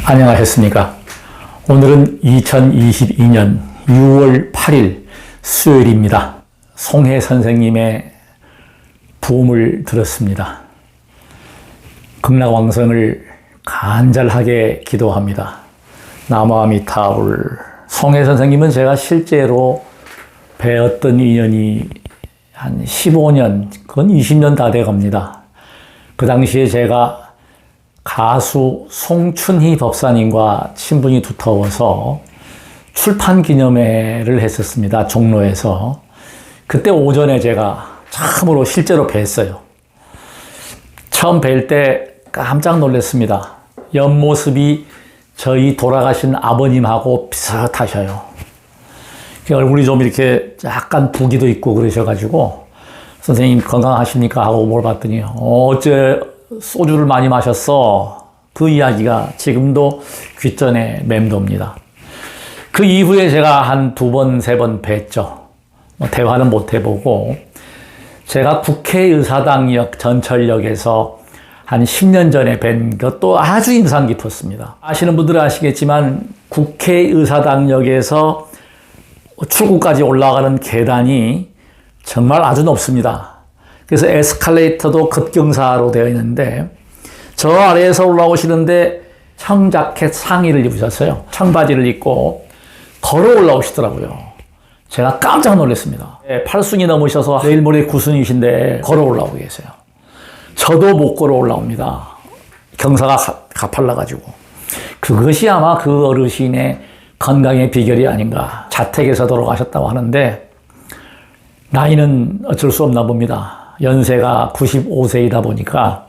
안녕하셨습니까? 오늘은 2022년 6월 8일 수요일입니다. 송해 선생님의 부음을 들었습니다. 극락왕성을 간절하게 기도합니다. 나무아미타불. 송해 선생님은 제가 실제로 뵈었던 인연이 한 15년, 그건 20년 다 돼갑니다. 그 당시에 제가 가수 송춘희 법사님과 친분이 두터워서 출판 기념회를 했었습니다. 종로에서. 그때 오전에 제가 참으로 실제로 뵀어요. 처음 뵐 때 깜짝 놀랐습니다. 옆모습이 저희 돌아가신 아버님하고 비슷하셔요. 얼굴이 좀 이렇게 약간 부기도 있고 그러셔가지고 선생님 건강하십니까? 하고 물어봤더니 어째 소주를 많이 마셨어. 그 이야기가 지금도 귓전에 맴돕니다. 그 이후에 제가 한 2번, 3번 뵀죠. 대화는 못 해보고 제가 국회의사당역 전철역에서 한 10년 전에 뵌 것도 아주 인상 깊었습니다. 아시는 분들은 아시겠지만 국회의사당역에서 출구까지 올라가는 계단이 정말 아주 높습니다. 그래서 에스컬레이터도 급경사로 되어 있는데 저 아래에서 올라오시는데 청자켓 상의를 입으셨어요. 청바지를 입고 걸어 올라오시더라고요. 제가 깜짝 놀랐습니다. 8순이 넘으셔서 내일 모레 9순이신데 걸어 올라오고 계세요. 저도 못 걸어 올라옵니다. 경사가 가팔라가지고. 그것이 아마 그 어르신의 건강의 비결이 아닌가. 자택에서 돌아가셨다고 하는데 나이는 어쩔 수 없나 봅니다. 연세가 95세이다 보니까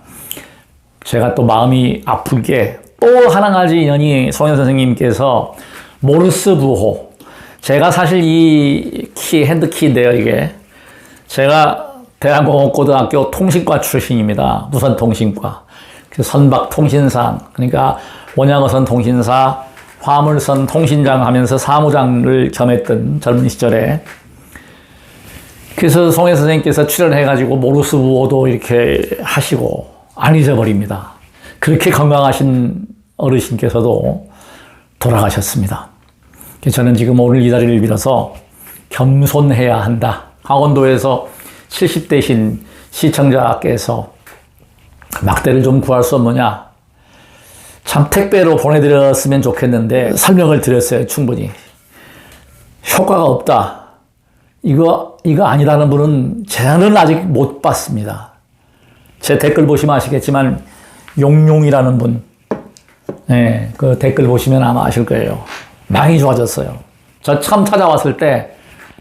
제가 또 마음이 아프게 또 한 가지 인연이 송해 선생님께서 모르스 부호. 제가 사실 이 핸드키인데요, 이게. 제가 대한공업고등학교 통신과 출신입니다. 무선통신과. 선박 통신상, 그러니까 원양어선 통신사, 화물선 통신장 하면서 사무장을 겸했던 젊은 시절에 그래서 송해 선생님께서 출연해가지고 모르스 부호도 이렇게 하시고 안 잊어버립니다. 그렇게 건강하신 어르신께서도 돌아가셨습니다. 저는 지금 오늘 이 자리를 빌어서 겸손해야 한다. 강원도에서 70대신 시청자께서 막대를 좀 구할 수 없느냐. 참 택배로 보내드렸으면 좋겠는데 설명을 드렸어요. 충분히. 효과가 없다. 이거 아니라는 분은 제안을 아직 못 봤습니다. 제 댓글 보시면 아시겠지만 용용이라는 분, 네, 그 댓글 보시면 아마 아실 거예요. 많이 좋아졌어요. 저 처음 찾아왔을 때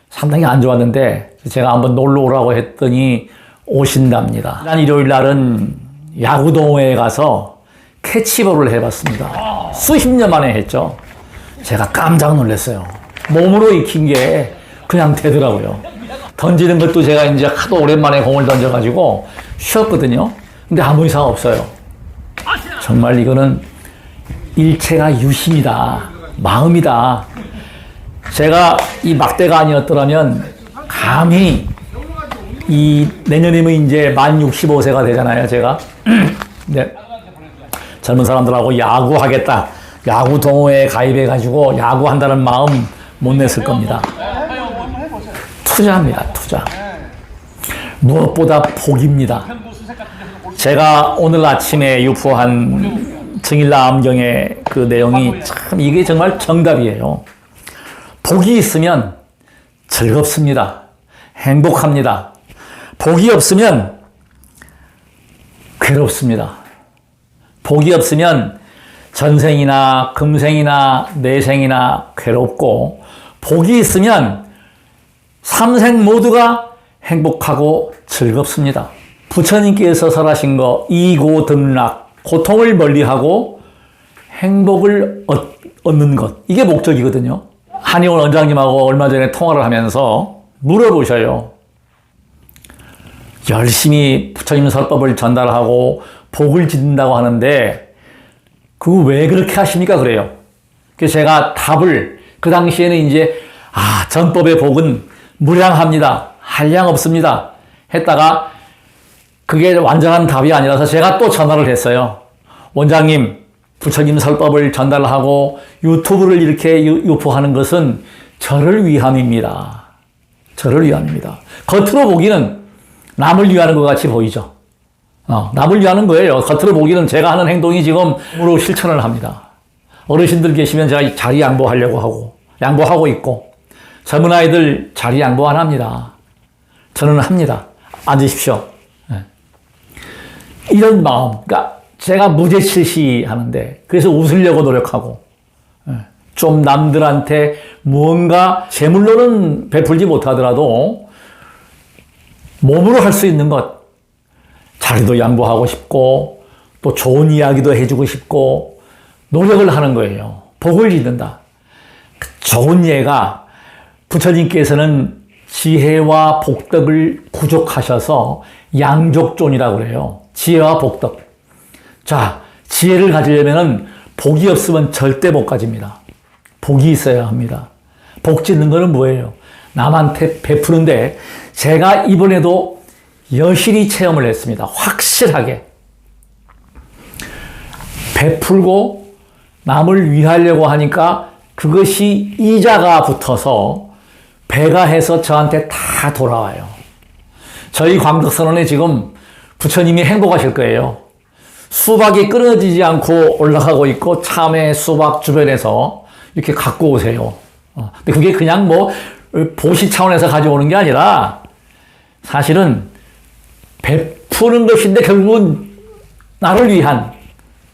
상당히 안 좋았는데 제가 한번 놀러 오라고 했더니 오신답니다. 지난 일요일 날은 야구동호회에 가서 캐치볼을 해봤습니다. 수십 년 만에 했죠. 제가 깜짝 놀랐어요. 몸으로 익힌 게 그냥 되더라고요. 던지는 것도 제가 이제 하도 오랜만에 공을 던져가지고 쉬었거든요. 근데 아무 이상 없어요. 정말 이거는 일체가 유심이다. 마음이다. 제가 이 막대가 아니었더라면 감히 내년이면 이제 만 65세가 되잖아요, 제가. 네. 젊은 사람들하고 야구하겠다. 야구 동호회에 가입해가지고 야구한다는 마음 못 냈을 겁니다. 투자입니다, 투자. 무엇보다 복입니다. 제가 오늘 아침에 유포한 증일라암경의 그 내용이 참 이게 정말 정답이에요. 복이 있으면 즐겁습니다. 행복합니다. 복이 없으면 괴롭습니다. 복이 없으면 전생이나 금생이나 내생이나 괴롭고 복이 있으면 삼생 모두가 행복하고 즐겁습니다. 부처님께서 설하신 거 이고등락, 고통을 멀리하고 행복을 얻는 것. 이게 목적이거든요. 한의원 원장님하고 얼마 전에 통화를 하면서 물어보셔요. 열심히 부처님 설법을 전달하고 복을 짓는다고 하는데 그거 왜 그렇게 하십니까? 그래요. 그래서 제가 답을 그 당시에는 이제 전법의 복은 무량합니다. 한량 없습니다. 했다가 그게 완전한 답이 아니라서 제가 또 전화를 했어요. 원장님, 부처님 설법을 전달하고 유튜브를 이렇게 유포하는 것은 저를 위함입니다. 저를 위함입니다. 겉으로 보기는 남을 위하는 것 같이 보이죠. 남을 위하는 거예요. 겉으로 보기는 제가 하는 행동이 지금 으로 실천을 합니다. 어르신들 계시면 제가 자리 양보하려고 양보하고 있고, 젊은 아이들 자리 양보 안 합니다. 저는 합니다. 앉으십시오. 네. 이런 마음, 그러니까 제가 무죄칠시 하는데, 그래서 웃으려고 노력하고, 좀 남들한테 무언가 재물로는 베풀지 못하더라도 몸으로 할 수 있는 것, 자리도 양보하고 싶고 또 좋은 이야기도 해주고 싶고 노력을 하는 거예요. 복을 잇는다. 좋은 예가 부처님께서는 지혜와 복덕을 구족하셔서 양족존이라고 그래요. 지혜와 복덕. 자, 지혜를 가지려면 복이 없으면 절대 못 가집니다. 복이 있어야 합니다. 복 짓는 거는 뭐예요? 남한테 베푸는데 제가 이번에도 여실히 체험을 했습니다. 확실하게. 베풀고 남을 위하려고 하니까 그것이 이자가 붙어서 배가 해서 저한테 다 돌아와요. 저희 광덕선언에 지금 부처님이 행복하실 거예요. 수박이 끊어지지 않고 올라가고 있고 참외 수박 주변에서 이렇게 갖고 오세요. 근데 그게 그냥 뭐 보시 차원에서 가져오는 게 아니라 사실은 베푸는 것인데 결국은 나를 위한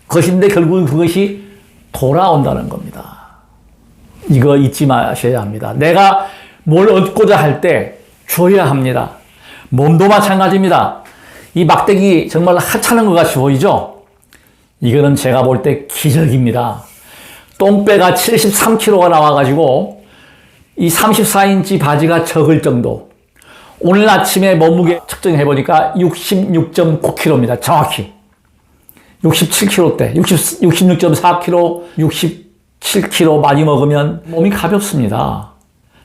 것인데 결국은 그것이 돌아온다는 겁니다. 이거 잊지 마셔야 합니다. 내가 뭘 얻고자 할 때 줘야 합니다. 몸도 마찬가지입니다. 이 막대기 정말 하찮은 것 같이 보이죠? 이거는 제가 볼 때 기적입니다. 똥배가 73kg가 나와가지고 이 34인치 바지가 적을 정도. 오늘 아침에 몸무게 측정해보니까 66.9kg입니다. 정확히. 67kg대, 66.4kg, 67kg 많이 먹으면 몸이 가볍습니다.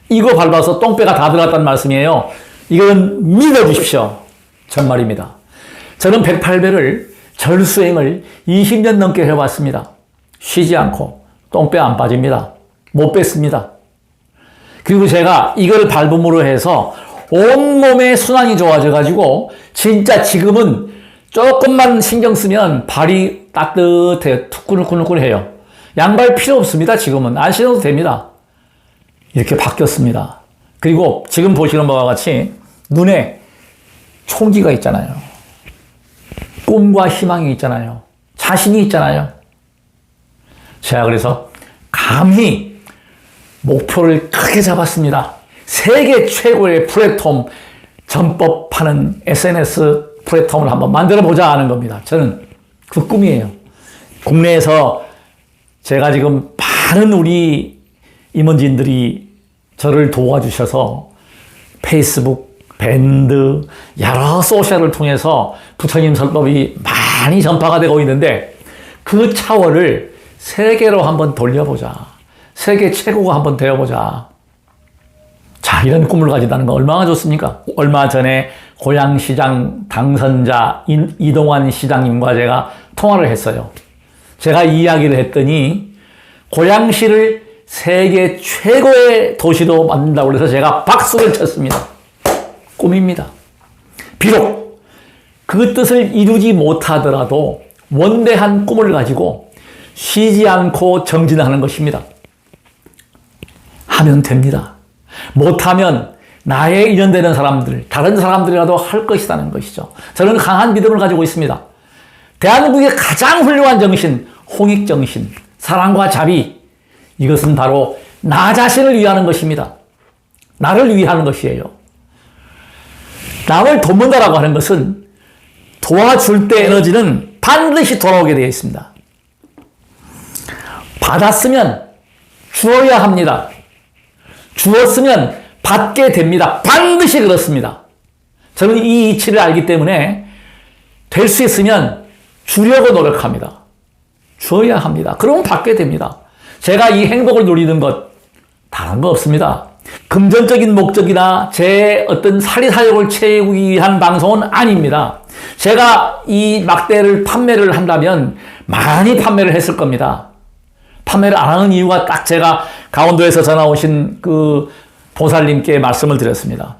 이거 밟아서 똥배가 다 들어갔다는 말씀이에요. 이건 믿어주십시오. 정말입니다. 저는 108배를 절수행을 20년 넘게 해왔습니다. 쉬지 않고 똥배 안 빠집니다. 못 뺐습니다. 그리고 제가 이걸 밟음으로 해서 온몸의 순환이 좋아져가지고 진짜 지금은 조금만 신경 쓰면 발이 따뜻해요. 투꾸누꾸누꾸해요. 양발 필요 없습니다. 지금은 안 신어도 됩니다. 이렇게 바뀌었습니다. 그리고 지금 보시는 바와 같이 눈에 총기가 있잖아요. 꿈과 희망이 있잖아요. 자신이 있잖아요. 제가 그래서 감히 목표를 크게 잡았습니다. 세계 최고의 플랫폼 전법하는 SNS 플랫폼을 한번 만들어보자 하는 겁니다. 저는 그 꿈이에요. 국내에서 제가 지금 많은 우리 임원진들이 저를 도와주셔서 페이스북, 밴드, 여러 소셜을 통해서 부처님 설법이 많이 전파가 되고 있는데 그 차원을 세계로 한번 돌려보자. 세계 최고가 한번 되어보자. 자, 이런 꿈을 가진다는 거 얼마나 좋습니까? 얼마 전에 고양시장 당선자 이동환 시장님과 제가 통화를 했어요. 제가 이야기를 했더니 고양시를 세계 최고의 도시로 만든다고 해서 제가 박수를 쳤습니다. 꿈입니다. 비록 그 뜻을 이루지 못하더라도 원대한 꿈을 가지고 쉬지 않고 정진하는 것입니다. 하면 됩니다. 못하면 나에 일련되는 사람들, 다른 사람들이라도 할 것이라는 것이죠. 저는 강한 믿음을 가지고 있습니다. 대한민국의 가장 훌륭한 정신, 홍익정신, 사랑과 자비, 이것은 바로 나 자신을 위하는 것입니다. 나를 위하는 것이에요. 남을 돕는다라고 하는 것은 도와줄 때 에너지는 반드시 돌아오게 되어 있습니다. 받았으면 주어야 합니다. 주었으면 받게 됩니다. 반드시 그렇습니다. 저는 이 이치를 알기 때문에 될 수 있으면 주려고 노력합니다. 주어야 합니다. 그러면 받게 됩니다. 제가 이 행복을 누리는 것 다른 거 없습니다. 금전적인 목적이나 제 어떤 사리사욕을 채우기 위한 방송은 아닙니다. 제가 이 막대를 판매를 한다면 많이 판매를 했을 겁니다. 판매를 안 하는 이유가 딱 제가 강원도에서 전화 오신 그 보살님께 말씀을 드렸습니다.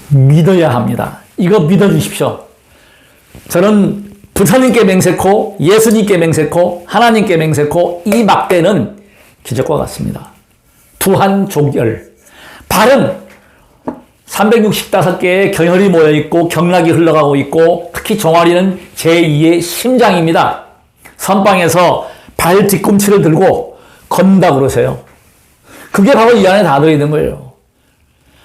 믿어야 합니다. 이거 믿어주십시오. 저는 부처님께 맹세코, 예수님께 맹세코, 하나님께 맹세코, 이 막대는 기적과 같습니다. 두한족열. 발은 365개의 경혈이 모여있고 경락이 흘러가고 있고 특히 종아리는 제2의 심장입니다. 선방에서 발 뒤꿈치를 들고 건다고 그러세요. 그게 바로 이 안에 다 들어있는 거예요.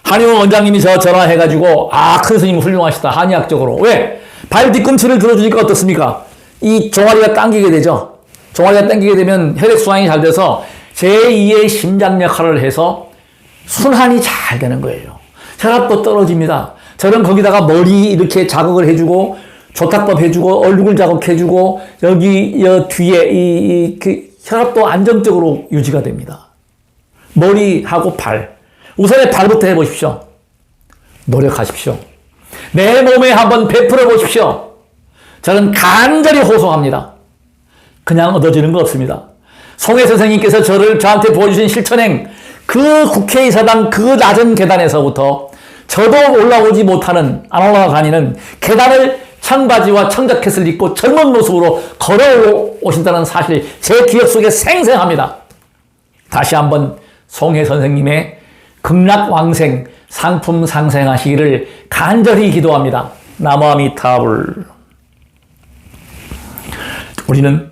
한의원 원장님이 저 전화해가지고 큰 스님 훌륭하시다. 한의학적으로. 왜? 발 뒤꿈치를 들어주니까 어떻습니까? 이 종아리가 당기게 되죠. 종아리가 당기게 되면 혈액순환이 잘 돼서 제2의 심장 역할을 해서 순환이 잘 되는 거예요. 혈압도 떨어집니다. 저는 거기다가 머리 이렇게 자극을 해주고 조탁법 해주고 얼굴 자극해주고 여기 뒤에 그 혈압도 안정적으로 유지가 됩니다. 머리하고 발. 우선에 발부터 해보십시오. 노력하십시오. 내 몸에 한번 베풀어 보십시오. 저는 간절히 호소합니다. 그냥 얻어지는 거 없습니다. 송혜 선생님께서 저한테 보여주신 실천행, 그 국회의사당 그 낮은 계단에서부터 저도 올라오지 못하는, 안 올라다니는 계단을 청바지와 청자켓을 입고 젊은 모습으로 걸어오신다는 사실 제 기억 속에 생생합니다. 다시 한번 송혜 선생님의 극락왕생, 상품 상생하시기를 간절히 기도합니다. 나무아미타불. 우리는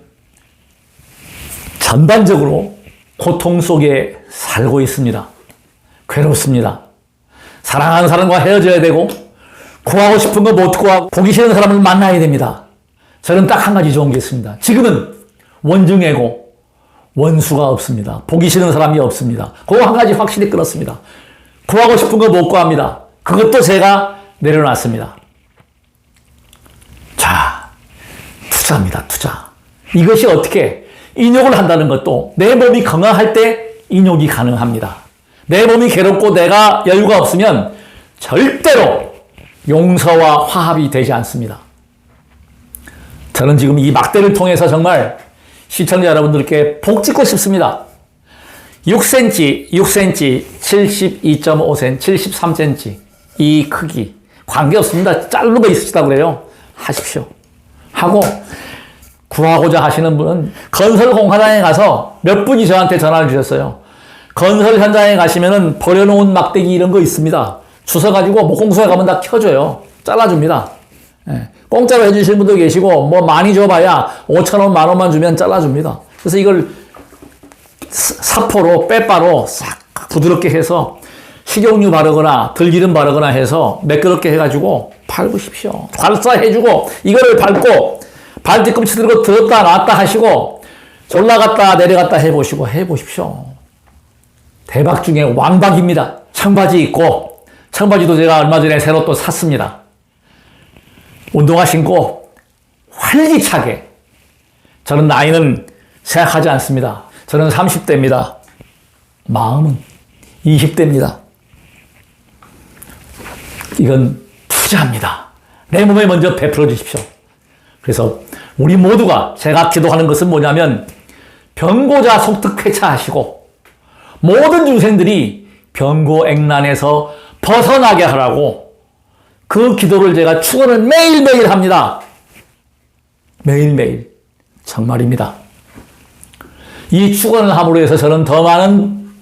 전반적으로 고통 속에 살고 있습니다. 괴롭습니다. 사랑하는 사람과 헤어져야 되고 구하고 싶은 거 못 구하고 보기 싫은 사람을 만나야 됩니다. 저는 딱 한 가지 좋은 게 있습니다. 지금은 원증애고 원수가 없습니다. 보기 싫은 사람이 없습니다. 그거 한 가지 확실히 끊었습니다. 구하고 싶은 거 못 구합니다. 그것도 제가 내려놨습니다. 자, 투자입니다. 투자. 이것이 어떻게 인욕을 한다는 것도 내 몸이 건강할 때 인욕이 가능합니다. 내 몸이 괴롭고 내가 여유가 없으면 절대로 용서와 화합이 되지 않습니다. 저는 지금 이 막대를 통해서 정말 시청자 여러분들께 복 짓고 싶습니다. 6cm, 72.5cm, 73cm 이 크기 관계없습니다. 자른 거 있으시다고 그래요. 하십시오. 하고 구하고자 하시는 분은 건설 공사장에 가서 몇 분이 저한테 전화를 주셨어요. 건설 현장에 가시면은 버려놓은 막대기 이런 거 있습니다. 주워가지고 목공소에 가면 다 켜줘요. 잘라줍니다. 예. 공짜로 해주시는 분도 계시고 뭐 많이 줘봐야 5,000원, 10,000원만 주면 잘라줍니다. 그래서 이걸 사포로 빼바로 싹 부드럽게 해서 식용유 바르거나 들기름 바르거나 해서 매끄럽게 해가지고 밟으십시오. 발사해주고 이거를 밟고 발 뒤꿈치 들고 들었다 놨다 하시고 올라갔다 내려갔다 해보십시오. 대박 중에 왕박입니다. 청바지 입고 청바지도 제가 얼마 전에 새로 또 샀습니다. 운동화 신고 활기차게. 저는 나이는 생각하지 않습니다. 저는 30대입니다. 마음은 20대입니다. 이건 투자입니다. 내 몸에 먼저 베풀어 주십시오. 그래서 우리 모두가 제가 기도하는 것은 뭐냐면 병고자 속득회차하시고 모든 중생들이 병고액난에서 벗어나게 하라고 그 기도를 제가 축원을 매일매일 합니다. 매일매일. 정말입니다. 이 축원을 함으로 해서 저는 더 많은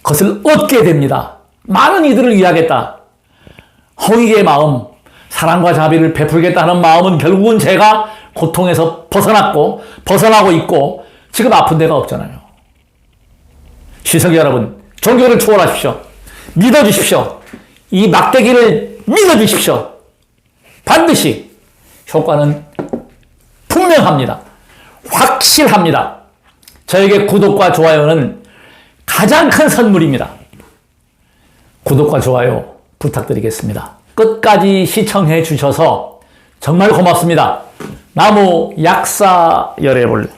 것을 얻게 됩니다. 많은 이들을 위하겠다. 홍익의 마음, 사랑과 자비를 베풀겠다는 마음은 결국은 제가 고통에서 벗어나고 있고 지금 아픈 데가 없잖아요. 시청자 여러분, 종교를 초월하십시오. 믿어주십시오. 이 막대기를 믿어주십시오. 반드시 효과는 분명합니다. 확실합니다. 저에게 구독과 좋아요는 가장 큰 선물입니다. 구독과 좋아요 부탁드리겠습니다. 끝까지 시청해 주셔서 정말 고맙습니다. 나무 약사 열애볼